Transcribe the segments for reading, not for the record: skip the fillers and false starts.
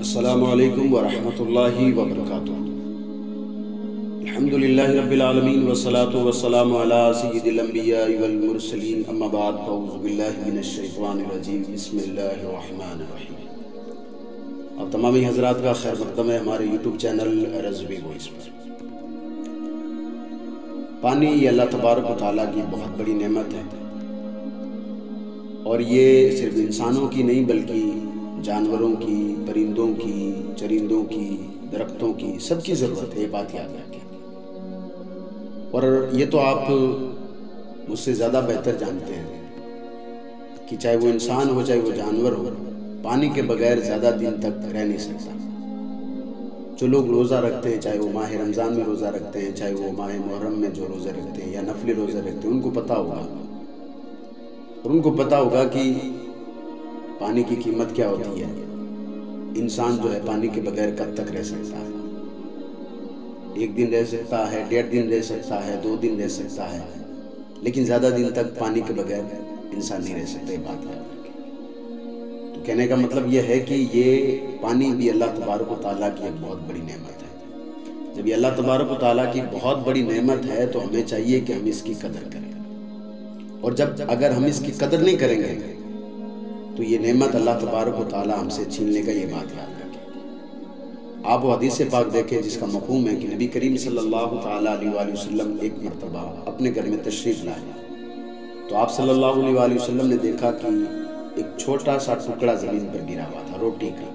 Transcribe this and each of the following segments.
السلام علیکم ورحمۃ اللہ وبرکاتہ۔ الحمدللہ رب العالمین والصلاة والسلام علی سید الانبیاء والمرسلین، اما بعد اعوذ باللہ من الشیطان الرجیم، بسم اللہ الرحمن الرحیم۔ آپ تمام حضرات کا خیر مقدم ہے ہمارے یوٹیوب چینل رضوی وائس پر۔ پانی یہ اللہ تبارک و تعالیٰ کی بہت بڑی نعمت ہے، اور یہ صرف انسانوں کی نہیں بلکہ جانوروں کی، پرندوں کی، چرندوں کی، درختوں کی، سب کی ضرورت ہے، یہ بات یاد رکھیں۔ اور یہ تو آپ مجھ سے زیادہ بہتر جانتے ہیں کہ چاہے وہ انسان ہو چاہے وہ جانور ہو، پانی کے بغیر زیادہ دن تک رہ نہیں سکتا۔ جو لوگ روزہ رکھتے ہیں، چاہے وہ ماہ رمضان میں روزہ رکھتے ہیں، چاہے وہ ماہ محرم میں جو روزہ رکھتے ہیں یا نفلی روزہ رکھتے ہیں، ان کو پتہ ہوگا، اور ان کو پتہ ہوگا کہ پانی کی قیمت کیا ہوتی ہے۔ انسان جو ہے پانی کے بغیر کب تک رہ سکتا ہے؟ ایک دن رہ سکتا ہے، 1.5 دن رہ سکتا ہے، 2 دن رہ سکتا ہے، لیکن زیادہ دن تک پانی کے بغیر انسان نہیں رہ سکتا، یہ بات یاد رکھیں۔ تو کہنے کا مطلب یہ ہے کہ یہ پانی بھی اللہ تبارک و تعالیٰ کی ایک بہت بڑی نعمت ہے۔ جب یہ اللہ تبارک و تعالیٰ کی بہت بڑی نعمت ہے تو ہمیں چاہیے کہ ہم اس کی قدر کریں، اور اگر ہم اس کی قدر نہیں کریں گے تو یہ نعمت اللہ تبارک و تعالیٰ ہم سے چھین لے گا، یہ بات یاد رکھیں۔ آپ وہ حدیث پاک دیکھیں جس کا مفہوم ہے کہ نبی کریم صلی اللہ تعالیٰ علیہ وآلہ وسلم ایک مرتبہ اپنے گھر میں تشریف لائے، تو آپ صلی اللہ علیہ وآلہ وسلم نے دیکھا کہ ایک چھوٹا سا ٹکڑا زمین پر گرا ہوا تھا، روٹی کا۔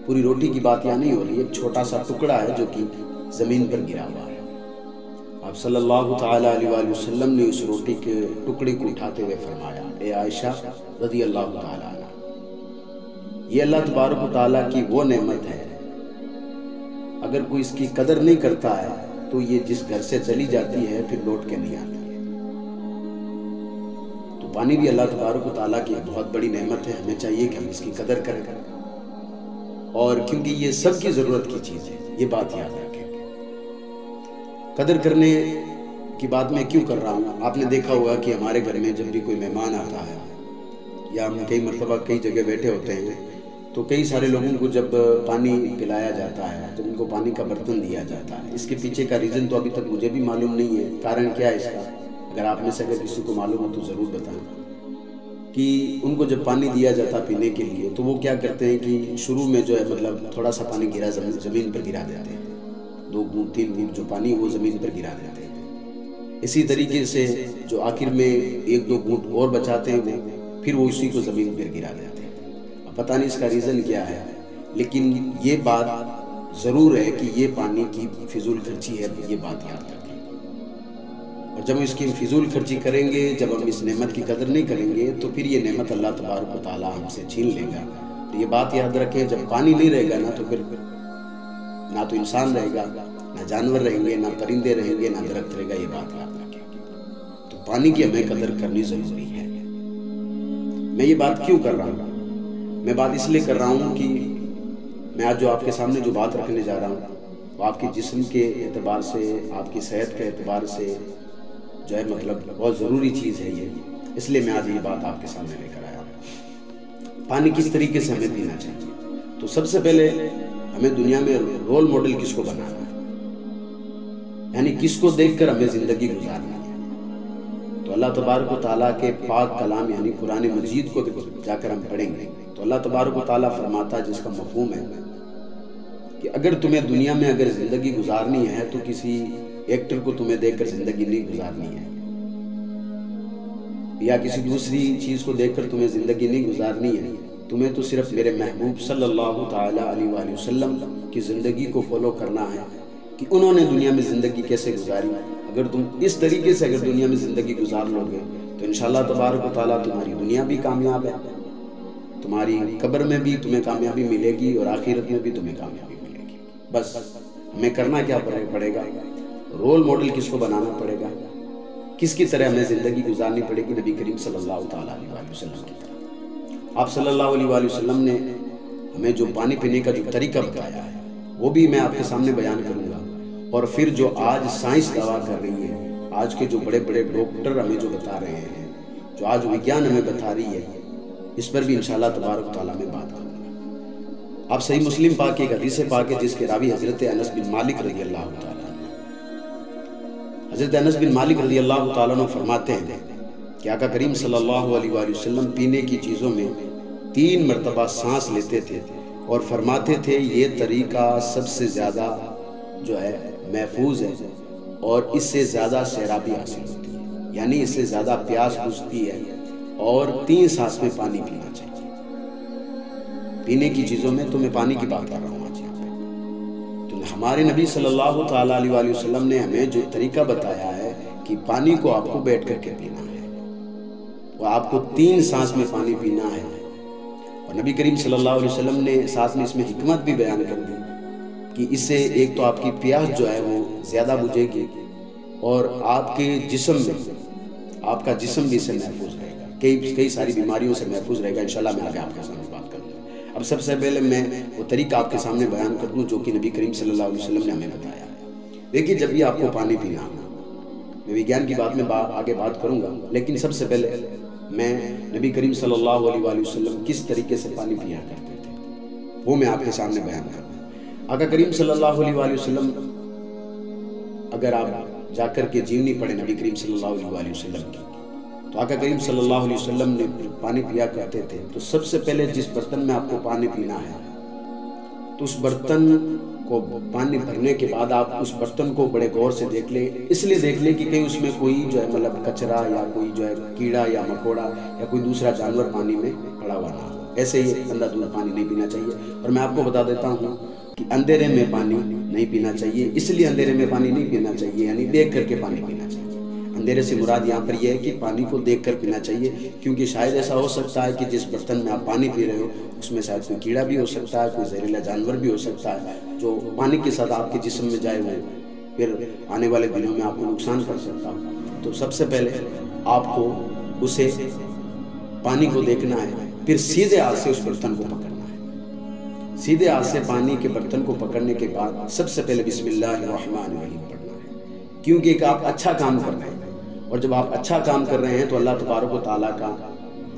پوری روٹی کی بات یہاں نہیں ہو رہی، ایک چھوٹا سا ٹکڑا ہے جو کہ زمین پر گرا ہوا ہے۔ آپ صلی اللہ تعالیٰ علیہ وآلہ وسلم نے اس روٹی کے ٹکڑے کو اٹھاتے ہوئے فرمایا، اے عائشہ رضی اللہ تعالیٰ عنہ، یہ اللہ تبارک و تعالیٰ کی وہ نعمت ہے، اگر کوئی اس کی قدر نہیں کرتا ہے تو یہ جس گھر سے چلی جاتی ہے پھر لوٹ کے نہیں آتی ہے۔ تو پانی بھی اللہ تبارک و تعالیٰ کی بہت بڑی نعمت ہے، ہمیں چاہیے کہ ہم اس کی قدر کریں، اور کیونکہ یہ سب کی ضرورت کی چیز ہے، یہ بات یاد رکھیں۔ قدر کرنے کی بات میں کیوں کر رہا ہوں؟ آپ نے دیکھا ہوگا کہ ہمارے گھر میں جب بھی کوئی مہمان آتا ہے یا ہم کئی مرتبہ کئی جگہ بیٹھے ہوتے ہیں تو کئی سارے لوگوں کو جب پانی پلایا جاتا ہے، جب ان کو پانی کا برتن دیا جاتا ہے، اس کے پیچھے کا ریزن تو ابھی تک مجھے بھی معلوم نہیں ہے، کارن کیا ہے اس کا، اگر آپ میں سے اگر کسی کو معلوم ہو تو ضرور بتائیں، کہ ان کو جب پانی دیا جاتا پینے کے لیے تو وہ کیا کرتے ہیں کہ شروع میں جو ہے مطلب تھوڑا سا پانی گرا زمین پر گرا دیتے ہیں، 2 گھونٹ 3 گھونٹ جو پانی وہ زمین پر گرا دیتے ہیں۔ اسی طریقے سے جو آخر میں 1-2 گھونٹ اور بچاتے ہیں پھر وہ اسی کو زمین پر گرا دیتے ہیں۔ اب پتہ نہیں اس کا ریزن کیا ہے، لیکن یہ بات ضرور ہے کہ یہ پانی کی فضول خرچی ہے، یہ بات یاد رکھیں۔ اور جب ہم اس کی فضول خرچی کریں گے، جب ہم اس نعمت کی قدر نہیں کریں گے تو پھر یہ نعمت اللہ تبارک و تعالیٰ ہم سے چھین لے گا۔ تو یہ بات یاد رکھیں، جب پانی نہیں رہے گا نا تو پھر نہ تو انسان رہے گا، نہ جانور رہیں گے، نہ پرندے رہیں گے، نہ درخت رہے گا، یہ بات یاد رکھیں۔ تو پانی کی ہمیں قدر کرنی ضروری ہے۔ میں یہ بات کیوں کر رہا ہوں؟ میں بات اس لیے کر رہا ہوں کہ میں آج جو آپ کے سامنے جو بات رکھنے جا رہا ہوں وہ آپ کے جسم کے اعتبار سے، آپ کی صحت کے اعتبار سے جو ہے مطلب بہت ضروری چیز ہے یہ، اس لیے میں آج یہ بات آپ کے سامنے لے کر آیا ہوں۔ پانی کس طریقے سے ہمیں پینا چاہیے؟ تو سب سے پہلے ہمیں دنیا میں رول ماڈل کس کو بنانا ہے، یعنی کس کو دیکھ کر ہمیں زندگی گزارنا ہے۔ تو اللہ تبارک و تعالیٰ کے پاک کلام یعنی قرآن مجید کو جا کر ہم پڑھیں گے تو اللہ تبارک و تعالیٰ فرماتا ہے، جس کا مفہوم ہے کہ اگر تمہیں دنیا میں اگر زندگی گزارنی ہے تو کسی ایکٹر کو تمہیں دیکھ کر زندگی نہیں گزارنی ہے، یا کسی دوسری چیز کو دیکھ کر تمہیں زندگی نہیں گزارنی ہے، تمہیں تو صرف میرے محبوب صلی اللہ تعالیٰ علیہ وآلہ وسلم کی زندگی کو فالو کرنا ہے کہ انہوں نے دنیا میں زندگی کیسے گزاری۔ اگر تم اس طریقے سے اگر دنیا میں زندگی گزار لو گے تو انشاءاللہ تبارک و تعالیٰ تمہاری دنیا بھی کامیاب ہے، تمہاری قبر میں بھی تمہیں کامیابی ملے گی، اور آخرت میں بھی تمہیں کامیابی ملے گی۔ بس ہمیں کرنا کیا پڑے گا؟ رول ماڈل کس کو بنانا پڑے گا، کس کی طرح ہمیں زندگی گزارنی پڑے گی؟ نبی کریم صلی اللہ تعالیٰ علیہ وآلہ وسلم کی طرح۔ آپ صلی اللہ علیہ وآلہ وسلم نے ہمیں جو پانی پینے کا جو طریقہ بتایا ہے وہ بھی میں آپ کے سامنے بیان کروں گا، اور پھر جو آج سائنس دعویٰ کر رہی ہے، آج کے جو بڑے بڑے ڈاکٹر ہمیں جو بتا رہے ہیں، جو آج وگیان ہمیں بتا رہی ہے، اس پر بھی انشاءاللہ تبارک و تعالیٰ میں بات کروں گا۔ آپ صحیح مسلم پاک کی ایک حدیث پاک ہے جس کے راوی حضرت انس بن مالک رضی اللہ تعالیٰ عنہ۔ حضرت انس بن مالک رضی اللہ تعالیٰ عنہ فرماتے ہیں کہ آقا کریم صلی اللہ علیہ وآلہ وسلم پینے کی چیزوں میں 3 مرتبہ سانس لیتے تھے اور فرماتے تھے یہ طریقہ سب سے زیادہ جو ہے محفوظ ہے اور اس سے زیادہ سیرابی حاصل ہوتی ہے، یعنی اس سے زیادہ پیاس بجھتی ہے، اور 3 سانس میں پانی پینا چاہیے۔ پینے کی چیزوں میں تو میں پانی کی بات کر رہا ہوں آج یہاں پہ۔ تو ہمارے نبی صلی اللہ تعالیٰ علیہ وآلہ وسلم نے ہمیں جو طریقہ بتایا ہے کہ پانی کو آپ کو بیٹھ کر کے پینا ہے، وہ آپ کو 3 سانس میں پانی پینا ہے، اور نبی کریم صلی اللہ علیہ وسلم نے ساتھ میں اس میں حکمت بھی بیان کر دی کہ اس سے ایک تو آپ کی پیاس جو ہے وہ زیادہ بجھے گی، اور آپ کے جسم میں آپ کا جسم بھی اس سے محفوظ رہے گا، کئی ساری بیماریوں سے محفوظ رہے گا۔ انشاءاللہ میں آگے آپ کے سامنے بات کروں گا۔ اب سب سے پہلے میں وہ طریقہ آپ کے سامنے بیان کر دوں جو کہ نبی کریم صلی اللہ علیہ وسلم نے ہمیں بتایا ہے۔ دیکھیے، جب بھی آپ کو پانی پینا ہو، میں وگیان کی بات میں آگے بات کروں گا، لیکن سب سے پہلے میں نبی کریم صلی اللہ علیہ وآلہ وسلم کس طریقے سے پانی پیا کرتے تھے وہ میں آپ کے سامنے بیان کروں گا۔ آقا کریم صلی اللہ علیہ وآلہ وسلم، اگر آپ جا کر کے جیونی پڑھیں نبی کریم صلی اللہ علیہ وآلہ وسلم کی، تو آقا کریم صلی اللہ علیہ وسلم نے پانی پیا کرتے تھے تو سب سے پہلے جس برتن میں آپ کو پانی پینا ہے تو اس برتن کو پانی بھرنے کے بعد آپ اس برتن کو بڑے غور سے دیکھ لیں، اس لیے دیکھ لیں کہ کہیں اس میں کوئی جو ہے مطلب کچرا یا کوئی جو ہے کیڑا یا مکوڑا یا کوئی دوسرا جانور پانی میں پڑا ہوا نہ ہو۔ ایسے ہی گندا دودھ پانی نہیں پینا چاہیے۔ اور میں آپ کو بتا دیتا ہوں کہ اندھیرے میں پانی نہیں پینا چاہیے، اس لیے اندھیرے میں پانی نہیں پینا چاہیے، یعنی دیکھ کر کے پانی پینا چاہیے۔ اندھیرے سے مراد یہاں پر یہ ہے کہ پانی کو دیکھ کر پینا چاہیے، کیونکہ شاید ایسا ہو سکتا ہے کہ جس برتن میں آپ پانی پی رہے ہو اس میں شاید کوئی کیڑا بھی ہو سکتا ہے، کوئی زہریلا جانور بھی ہو سکتا ہے جو پانی کے ساتھ آپ کے جسم میں جائے وہ پھر آنے والے دنوں میں آپ کو نقصان کر سکتا ہے۔ تو سب سے پہلے آپ کو اسے پانی کو دیکھنا ہے، پھر سیدھے ہاتھ سے اس برتن کو پکڑنا ہے۔ سیدھے ہاتھ سے پانی کے برتن کو پکڑنے کے بعد سب سے پہلے بسم اللہ الرحمن الرحیم پڑھنا ہے، کیونکہ ایک آپ اچھا کام کر رہے ہیں، اور جب آپ اچھا کام کر رہے ہیں تو اللہ تبارک و تعالیٰ کا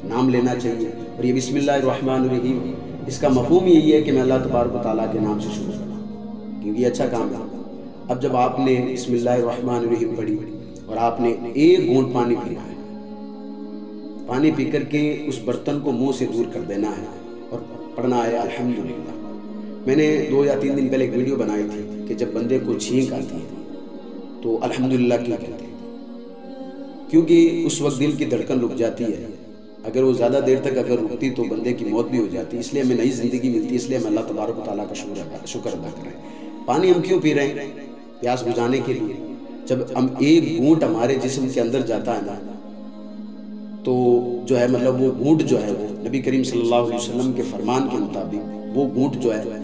نام لینا چاہیے۔ اور یہ بسم اللہ الرحمن الرحیم، اس کا مفہوم یہی ہے کہ میں اللہ تبارک و تعالیٰ کے نام سے شروع کروں، کیونکہ یہ اچھا کام ہے۔ اب جب آپ نے بسم اللہ الرحمن الرحیم پڑھی اور آپ نے 1 گھونٹ پانی پینا ہے، پانی پی کر کے اس برتن کو منہ سے دور کر دینا ہے اور پڑھنا ہے الحمدللہ۔ میں نے 2 یا 3 دن پہلے ایک ویڈیو بنائی تھی کہ جب بندے کو چھینک آتی ہے تو الحمدللہ کیوں کہتے ہیں، کیونکہ اس وقت دل کی دھڑکن رک جاتی ہے، اگر وہ زیادہ دیر تک اگر رکتی تو بندے کی موت بھی ہو جاتی، اس لیے ہمیں نئی زندگی ملتی، اس لیے ہم اللہ تبارک و تعالیٰ کا شکر ادا کریں۔ پانی ہم کیوں پی رہے ہیں؟ پیاس بجھانے کے لیے۔ جب ہم 1 گھونٹ ہمارے جسم کے اندر جاتا ہے نا تو جو ہے مطلب وہ گھونٹ جو ہے وہ نبی کریم صلی اللہ علیہ وسلم کے فرمان کے مطابق وہ گھونٹ جو ہے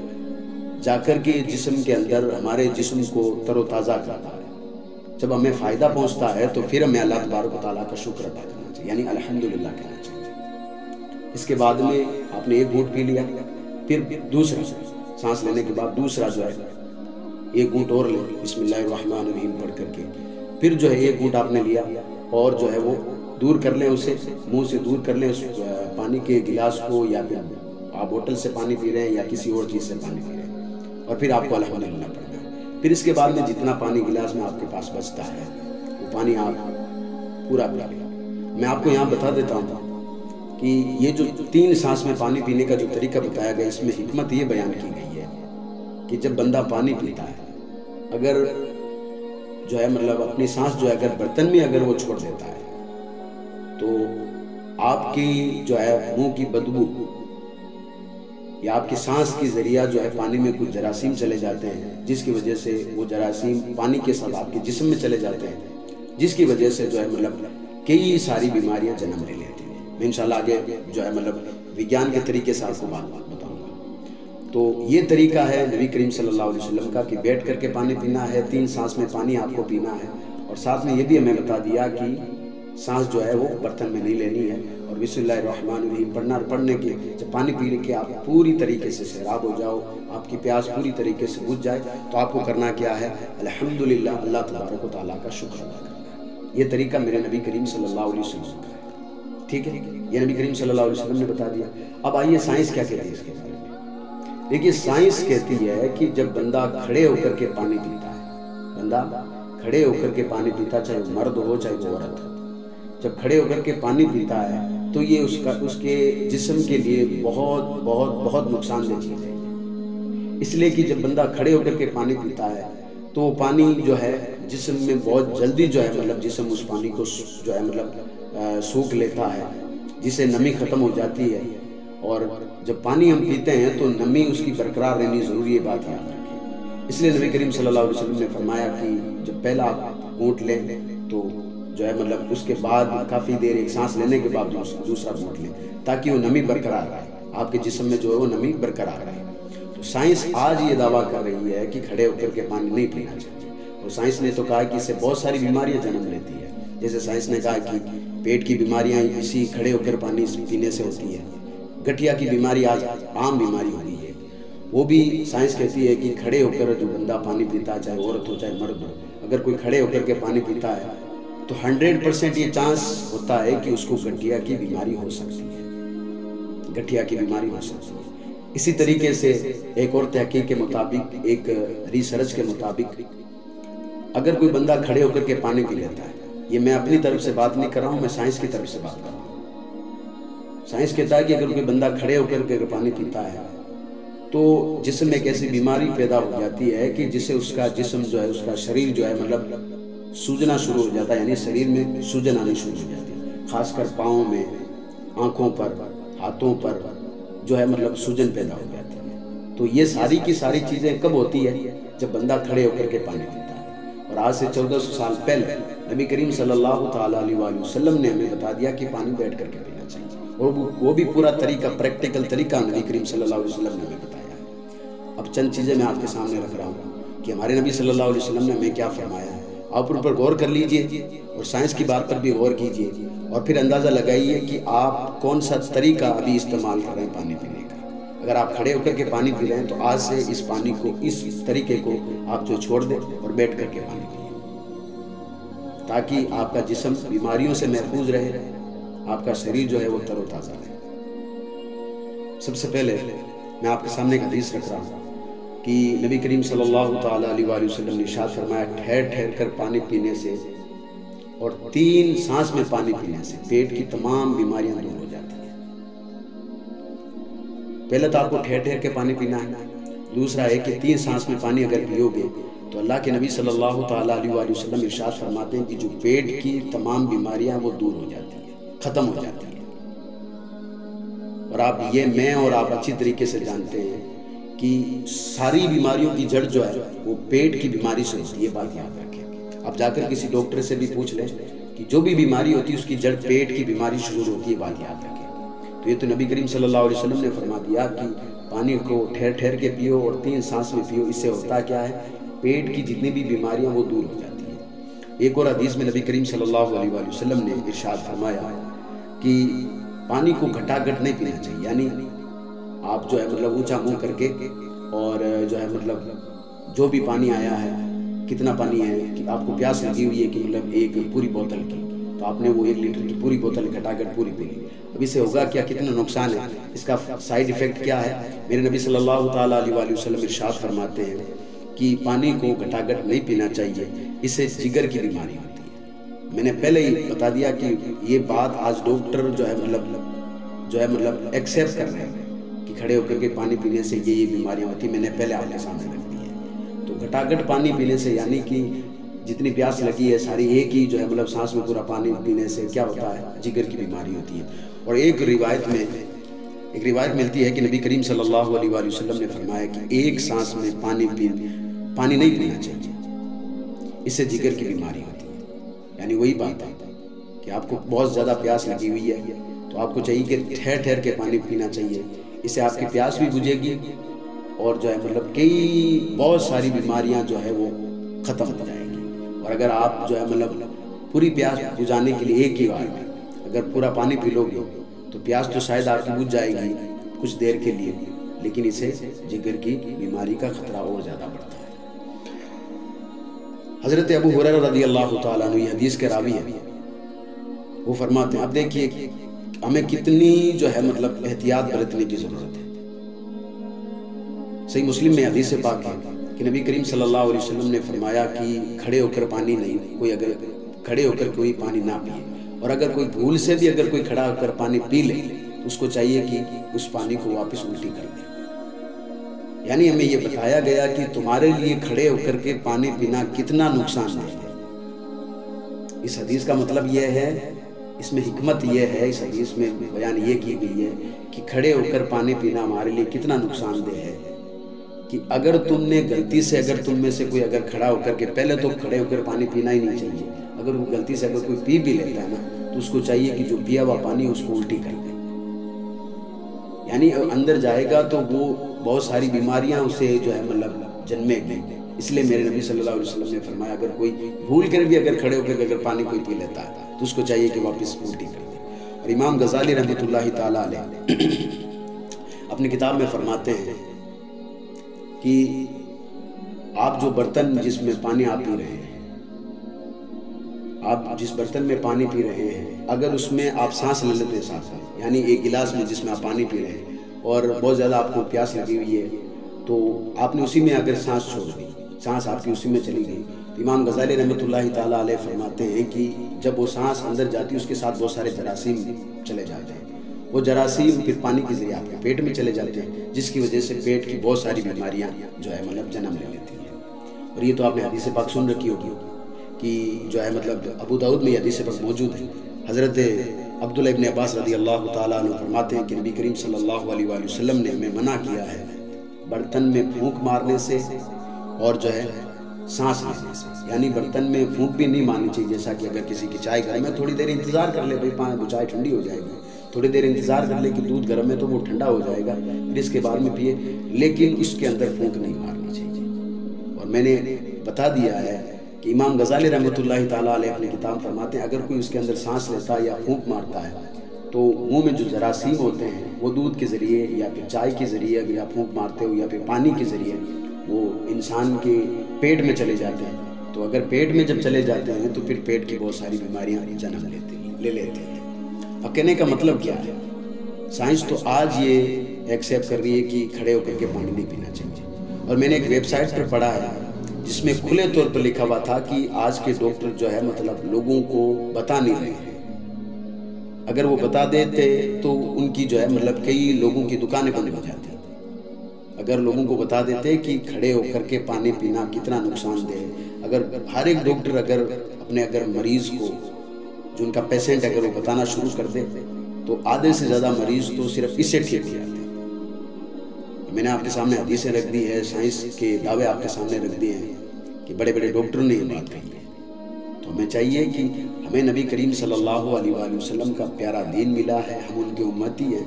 جا کر کے جسم کے اندر ہمارے جسم کو تر و تازہ کرتا ہے۔ جب ہمیں فائدہ پہنچتا ہے تو پھر ہمیں اللہ تبارک و تعالیٰ کا شکر ادا کرنا چاہیے، یعنی الحمدللہ کہنا چاہیے۔ اس کے بعد میں آپ نے 1 گھونٹ پی لیا، پھر دوسرا سانس لینے کے بعد دوسرا جو ہے 1 گھونٹ اور لیں بسم اللہ الرحمن الرحیم پڑھ کر کے، پھر جو ہے 1 گھونٹ آپ نے لیا اور جو ہے وہ دور کر لیں، اسے منہ سے دور کر لیں اس پانی کے گلاس کو، یا پھر آپ بوتل سے پانی پی رہے ہیں یا کسی اور چیز سے پانی پی رہے ہیں، اور پھر آپ کو الحمدللہ پڑھنا ہے۔ پھر اس کے بعد میں جتنا پانی گلاس میں آپ کے پاس بچتا ہے وہ پانی آپ پورا پی لیں۔ میں آپ کو یہاں بتا دیتا ہوں کہ یہ جو 3 سانس میں پانی پینے کا جو طریقہ بتایا گیا، اس میں حکمت یہ بیان کی گئی ہے کہ جب بندہ پانی پیتا ہے، اگر جو ہے مطلب اپنی سانس جو ہے اگر برتن میں اگر وہ چھوڑ دیتا ہے تو آپ کی جو ہے منہ کی بدبو یا آپ کی سانس کی ذریعہ جو ہے پانی میں کچھ جراثیم چلے جاتے ہیں، جس کی وجہ سے وہ جراثیم پانی کے ساتھ آپ کے جسم میں چلے جاتے ہیں، جس کی وجہ سے جو ہے مطلب کئی ساری بیماریاں جنم لے لیتی ہیں۔ میں انشاءاللہ آگے جو ہے مطلب وگیان کے طریقے سے آپ کو بات بتاؤں گا۔ تو یہ طریقہ ہے نبی کریم صلی اللہ علیہ وسلم کا کہ بیٹھ کر کے پانی پینا ہے، 3 سانس میں پانی آپ کو پینا ہے، اور ساتھ میں یہ بھی ہمیں بتا دیا کہ سانس جو ہے وہ برتن میں نہیں لینی ہے، اور بسم اللہ الرحمن الرحیم پڑھنا، اور پڑھنے کے جب پانی پی کے آپ پوری طریقے سے سیراب ہو جاؤ، آپ کی پیاس پوری طریقے سے بجھ جائے، تو آپ کو کرنا کیا ہے؟ الحمدللہ اللہ تبارک و تعالیٰ کا شکر ادا کرنا ہے۔ یہ طریقہ میرے نبی کریم صلی اللہ علیہ وسلم کا ہے، ٹھیک ہے؟ یہ نبی کریم صلی اللہ علیہ وسلم نے بتا دیا۔ اب آئیے سائنس کیا کہتی ہے اس کے بارے میں۔ دیکھیے سائنس کہتی ہے کہ جب بندہ کھڑے ہو کر کے پانی پیتا ہے، بندہ کھڑے ہو کر کے پانی پیتا، چاہے وہ مرد ہو چاہے وہ عورت ہو، جب کھڑے ہو کر کے پانی پیتا ہے تو یہ اس کے جسم کے لیے بہت بہت بہت نقصان دہ چیز ہے۔ اس لیے کہ جب بندہ کھڑے ہو کر کے پانی پیتا ہے تو وہ پانی جو ہے جسم میں بہت جلدی جو ہے مطلب جسم اس پانی کو جو ہے مطلب سوکھ لیتا ہے، جس سے نمی ختم ہو جاتی ہے۔ اور جب پانی ہم پیتے ہیں تو نمی اس کی برقرار رہنی ضروری ہے، بات یاد رکھیں۔ اس لیے نبی کریم صلی اللہ علیہ وسلم نے فرمایا کہ جب پہلا آپ گھونٹ لیں تو جو ہے مطلب اس کے بعد کافی دیر ایک سانس لینے کے بعد دوسرا گھونٹ لیں، تاکہ وہ نمی برقرار رہے، آپ کے جسم میں جو ہے وہ نمی برقرار رہے۔ تو سائنس آج یہ دعویٰ کر رہی ہے کہ کھڑے ہو کر کے پانی نہیں پینا چاہیے، اور سائنس نے تو کہا کہ اس سے بہت ساری بیماریاں جنم لیتی ہے۔ جیسے سائنس نے کہا کہ پیٹ کی بیماریاں اسی کھڑے ہو کر پانی پینے سے ہوتی ہے، گٹھیا کی بیماری آج عام بیماری ہو گئی ہے۔ وہ بھی سائنس کہتی ہے کہ کھڑے ہو کر جو بندہ پانی پیتا ہے، چاہے عورت ہو چاہے مرد ہو، اگر کوئی کھڑے ہو کر کے پانی پیتا ہے تو 100% یہ چانس ہوتا ہے کہ اس کو گٹھیا کی بیماری ہو سکتی ہے، گٹھیا کی بیماری ہو سکتی ہے۔ اسی طریقے سے ایک اور تحقیق کے مطابق، ایک ریسرچ کے مطابق، اگر کوئی بندہ کھڑے ہو کر کے پانی پی لیتا ہے، یہ میں اپنی طرف سے بات نہیں کر رہا ہوں، میں سائنس کی طرف سے بات کر رہا ہوں۔ سائنس کہتا ہے کہ اگر کوئی بندہ کھڑے ہو کر کے پانی پیتا ہے تو جسم میں ایک ایسی بیماری پیدا ہو جاتی ہے کہ جس سے اس کا جسم جو ہے، اس کا شریر جو ہے مطلب سوجنا شروع ہو جاتا ہے، یعنی شریر میں سوجن آنی شروع ہو جاتی ہے، خاص کر پاؤں میں، آنکھوں پر، ہاتھوں پر جو ہے مطلب سوجن پیدا ہو جاتی ہے۔ تو یہ ساری کی ساری چیزیں کب ہوتی ہے؟ جب بندہ کھڑے ہو کر کے پانی پیتا ہے۔ اور آج سے 1400 سال پہلے نبی کریم صلی اللہ تعالیٰ علیہ وآلہ وسلم نے ہمیں بتا دیا کہ پانی بیٹھ کر کے پینا چاہیے، اور وہ بھی پورا طریقہ، پریکٹیکل طریقہ نبی کریم صلی اللہ علیہ وسلم نے ہمیں بتایا ہے۔ اب چند چیزیں میں آپ کے سامنے رکھ رہا ہوں کہ ہمارے نبی صلی اللہ علیہ وسلم نے ہمیں کیا فرمایا ہے، آپ ان پر غور کر لیجئے اور سائنس کی بات پر بھی غور کیجئے، اور پھر اندازہ لگائیے کہ آپ کون سا طریقہ ابھی استعمال کر رہے ہیں پانی پینے کا۔ اگر آپ کھڑے ہو کر کے پانی پی رہے ہیں تو آج سے اس پانی کو، اس طریقے کو آپ جو چھوڑ دیں اور بیٹھ کر کے پانی پئیں، تاکہ آپ کا جسم بیماریوں سے محفوظ رہے، آپ کا شریر جو ہے وہ تر و تازہ رہے۔ سب سے پہلے میں آپ کے سامنے ایک حدیث رکھ رہا ہوں کہ نبی کریم صلی اللہ تعالیٰ علیہ وآلہ وسلم نے ارشاد فرمایا، ٹھہر ٹھہر کر پانی پینے سے اور 3 سانس میں پانی پینے سے پیٹ کی تمام بیماریاں دور ہو جاتی ہیں۔ پہلے تو آپ کو ٹھہر ٹھہر کے پانی پینا ہے، دوسرا ہے کہ 3 سانس میں پانی اگر پیو گے تو اللہ کے نبی صلی اللہ تعالیٰ علیہ وآلہ وسلم ارشاد فرماتے ہیں کہ جو پیٹ کی تمام بیماریاں وہ دور ہو جاتی ہیں، ختم ہو جاتی ہیں۔ اور آپ یہ، میں اور آپ اچھی طریقے سے جانتے ہیں کہ ساری بیماریوں کی جڑ جو ہے وہ پیٹ کی بیماری سے ہوتی ہے، یہ بات یاد رکھیں۔ آپ جا کر کسی ڈاکٹر سے بھی پوچھ لیں کہ جو بھی بیماری ہوتی ہے اس کی جڑ پیٹ کی بیماری شروع ہوتی ہے، بات یاد رکھیں۔ تو یہ تو نبی کریم صلی اللہ علیہ وسلم نے فرما دیا کہ پانی کو ٹھہر ٹھہر کے پیو اور 3 سانس میں پیو، اس سے ہوتا کیا ہے، پیٹ کی جتنی بھی بیماریاں وہ دور ہو جاتی ہیں۔ ایک اور حدیث میں نبی کریم صلی اللہ علیہ وآلہ وسلم نے ارشاد فرمایا کہ پانی کو گھٹا گھٹ نہیں پینا چاہیے، یعنی آپ جو ہے مطلب اونچا منہ کر کے اور جو ہے مطلب جو بھی پانی آیا ہے، کتنا پانی ہے کہ آپ کو پیاس لگی ہوئی ہے کہ مطلب ایک پوری بوتل کی، تو آپ نے وہ 1 لیٹر کی پوری بوتل گھٹا گھٹ پوری پی لی۔ اب اس سے ہوگا کیا، کتنا نقصان ہے، اس کا سائیڈ ایفیکٹ کیا ہے؟ میرے نبی صلی اللہ تعالیٰ علیہ وآلہ وسلم ارشاد فرماتے ہیں کہ پانی کو گھٹا گھٹ نہیں پینا چاہیے، اس سے جگر کی بیماری ہوتی ہے۔ میں نے پہلے ہی بتا دیا کہ یہ بات آج ڈاکٹر جو ہے مطلب ایکسیپٹ کر رہے ہیں کہ کھڑے ہو کر کے پانی پینے سے یہ بیماریاں ہوتی ہیں، میں نے پہلے آپ کے سامنے رکھ دی ہے۔ تو گھٹا گھٹ پانی پینے سے یعنی کہ جتنی پیاس لگی ہے ساری ایک ہی جو ہے مطلب سانس میں پورا پانی پینے سے کیا ہوتا ہے، جگر کی بیماری ہوتی ہے۔ اور ایک روایت ملتی ہے کہ نبی کریم صلی اللہ علیہ وآلہ وسلم نے فرمایا کہ 1 سانس میں پانی نہیں پینا چاہیے، اس سے جگر کی بیماری ہوتی ہے۔ یعنی وہی بات ہے کہ آپ کو بہت زیادہ پیاس لگی ہوئی ہے تو آپ کو چاہیے کہ ٹھہر ٹھہر کے پانی پینا چاہیے، اس سے آپ کی پیاس بھی بجھے گی اور جو ہے مطلب بہت ساری بیماریاں جو ہے وہ ختم ہو جائیں گی۔ اور اگر آپ جو ہے مطلب پوری پیاس بجھانے کے لیے ایک ہی بار میں اگر پورا پانی پی لو گے تو پیاس تو شاید آپ کی بجھ جائے گی کچھ دیر کے لیے، لیکن اسے جگر کی بیماری کا خطرہ اور زیادہ بڑھتا ہے۔ حضرت ابو ہریرہ رضی اللہ تعالیٰ عنہ، یہ حدیث کے راوی ہیں، وہ فرماتے ہیں، اب دیکھیے ہمیں کتنی جو ہے مطلب احتیاط برتنے کی ضرورت ہے۔ صحیح مسلم میں حدیث پاک ہے کہ نبی کریم صلی اللہ علیہ وسلم نے فرمایا کہ کھڑے ہو کر پانی نہیں، کوئی اگر کھڑے ہو کر کوئی پانی نہ پیے، اور اگر کوئی بھول سے بھی اگر کوئی کھڑا ہو کر پانی پی لے تو اس کو چاہیے کہ اس پانی کو واپس الٹی کر دے۔ یعنی ہمیں یہ بتایا گیا کہ تمہارے لیے کھڑے ہو کر کے پانی پینا کتنا نقصان دہ ہے۔ اس حدیث کا مطلب یہ ہے، اس میں حکمت یہ ہے، اس حدیث میں بیان یہ کی گئی ہے کہ کھڑے ہو کر پانی پینا ہمارے لیے کتنا نقصان دہ ہے کہ اگر تم نے غلطی سے، اگر تم میں سے کوئی اگر کھڑا ہو کر کے، پہلے تو کھڑے ہو کر پانی پینا ہی نہیں چاہیے، اگر وہ غلطی سے اگر کوئی پی بھی لیتا ہے نا تو اس کو چاہیے کہ جو پیا ہوا پانی اس کو الٹی کر دے۔ یعنی اندر جائے گا تو وہ بہت ساری بیماریاں اسے جو ہے مطلب جنمے گی۔ اس لیے میرے نبی صلی اللہ علیہ وسلم نے فرمایا اگر کوئی بھول کر بھی اگر کھڑے ہو کر اگر پانی کوئی پی لیتا ہے تو اس کو چاہیے کہ واپس الٹی کر دے۔ اور امام غزالی رحمۃ اللہ تعالیٰ علیہ اپنی کتاب میں فرماتے ہیں کہ آپ جو برتن جس میں پانی آپ پی رہے ہیں، آپ جس برتن میں پانی پی رہے ہیں، اگر اس میں آپ سانس لے لیتے ساتھ، یعنی ایک گلاس میں جس میں آپ پانی پی رہے ہیں اور بہت زیادہ آپ کو پیاس لگی ہوئی ہے تو آپ نے اسی میں اگر سانس چھوڑ دی، سانس آپ کی اسی میں چلی گئی، تو امام غزالی رحمۃ اللہ تعالیٰ علیہ فرماتے ہیں کہ جب وہ سانس اندر جاتی ہے اس کے ساتھ بہت سارے جراثیم چلے جاتے ہیں، وہ جراثیم پھر پانی کے ذریعے آپ کے پیٹ میں چلے جاتے ہیں، جس کی وجہ سے پیٹ کی بہت ساری بیماریاں جو ہے مطلب جنم لے لیتی ہیں۔ اور یہ تو آپ نے حدیث پاک سن رکھی ہوگی کہ جو ہے مطلب ابو داؤد میں یہ حدیث پاک موجود ہے۔ حضرت عبداللہ ابن عباس رضی اللہ تعالیٰ عنہ فرماتے ہیں کہ نبی کریم صلی اللہ علیہ وآلہ وسلم نے ہمیں منع کیا ہے برتن میں پھونک مارنے سے اور جو ہے سانس لینے سے، یعنی برتن میں پھونک بھی نہیں مارنی چاہیے، جیسا کہ اگر کسی کی چائے گرم ہے تھوڑی دیر انتظار کر لے، بھائی چائے ٹھنڈی ہو جائے گی، تھوڑی دیر انتظار کر لے کہ دودھ گرم ہے تو وہ ٹھنڈا ہو جائے گا، پھر اس کے بعد میں پیے، لیکن اس کے اندر پھونک نہیں مارنی چاہیے۔ اور میں نے بتا دیا ہے کہ امام غزالی رحمۃ اللہ تعالیٰ علیہ اپنی کتاب فرماتے ہیں اگر کوئی اس کے اندر سانس لیتا ہے یا پھونک مارتا ہے تو منہ میں جو جراثیم ہوتے ہیں وہ دودھ کے ذریعے یا پھر چائے کے ذریعے یا پھونک مارتے ہو یا پھر پانی کے ذریعے وہ انسان کے پیٹ میں چلے جاتے ہیں، تو اگر پیٹ میں جب چلے جاتے ہیں تو پھر پیٹ کی بہت ساری بیماریاں جنم لے لیتے ہیں۔ اب کہنے کا مطلب کیا ہے، سائنس تو آج یہ ایکسیپٹ کر رہی ہے کہ کھڑے ہو کر کے پانی نہیں پینا چاہیے، اور میں نے ایک ویب سائٹ پر پڑھا ہے جس میں کھلے طور پر لکھا ہوا تھا کہ آج کے ڈاکٹر جو ہے مطلب لوگوں کو بتا نہیں رہے ہیں، اگر وہ بتا دیتے تو ان کی جو ہے مطلب کئی لوگوں کی دکانیں بند ہو جاتی، اگر لوگوں کو بتا دیتے کہ کھڑے ہو کر کے پانی پینا کتنا نقصان دہ ہے، اگر ہر ایک ڈاکٹر اگر اپنے اگر مریض کو جو ان کا پیشنٹ اگر وہ بتانا شروع کر دے تو آدھے سے زیادہ مریض تو صرف اس سے ٹھیک ہو جاتے ہیں۔ میں نے آپ کے سامنے حدیثیں رکھ دی ہے، سائنس کے دعوے آپ کے سامنے رکھ دیے ہیں کہ بڑے بڑے ڈاکٹروں نے یہ بات کہی ہے، تو ہمیں چاہیے کہ ہمیں نبی کریم صلی اللہ علیہ وآلہ وسلم کا پیارا دین ملا ہے، ہم ان کے امتی ہیں،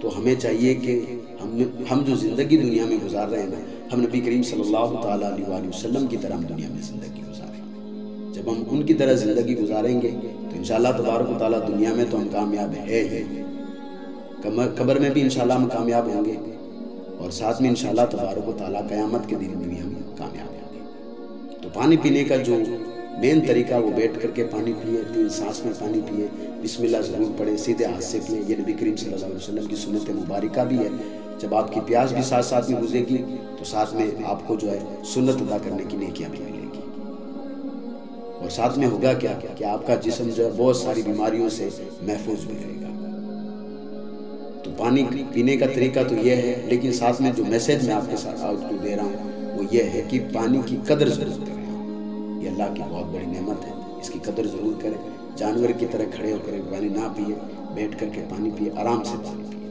تو ہمیں چاہیے کہ ہم جو زندگی دنیا میں گزار رہے ہیں ہم نبی کریم صلی اللہ تعالیٰ علیہ وآلہ وسلم کی طرح ہم دنیا میں زندگی گزاریں۔ جب ہم ان کی طرح زندگی گزاریں گے تو انشاءاللہ تبارک و تعالیٰ دنیا میں تو ہم کامیاب ہے ہی، قبر میں بھی انشاءاللہ ہم کامیاب ہوں گے، اور ساتھ میں انشاءاللہ تبارک و تعالیٰ قیامت کے دن میں بھی ہم کامیاب ہوں گے۔ تو پانی پینے کا جو مین طریقہ وہ بیٹھ کر کے پانی پیے، 3 سانس میں پانی پیے، بسم اللہ ضرور پڑھیں، سیدھے ہاتھ سے پیے، یہ نبی کریم صلی اللہ علیہ وسلم کی سنت مبارکہ بھی ہے۔ جب آپ کی پیاس بھی ساتھ ساتھ میں گزرے گی تو ساتھ میں آپ کو جو ہے سنت ادا کرنے کی نیکیاں بھی ملے گی، اور ساتھ میں ہوگا کیا کہ آپ کا جسم جو ہے بہت ساری بیماریوں سے محفوظ بھی رہے گا۔ تو پانی پینے کا طریقہ تو یہ ہے، لیکن ساتھ میں جو میسیج میں آپ کے ساتھ آپ کو دے رہا ہوں وہ یہ ہے کہ پانی کی قدر ضرور کریں، یہ اللہ کی بہت بڑی نعمت ہے، اس کی قدر ضرور کریں، جانور کی طرح کھڑے ہو کر پانی نہ پیے، بیٹھ کر کے پانی پیے، آرام سے پانی پیے۔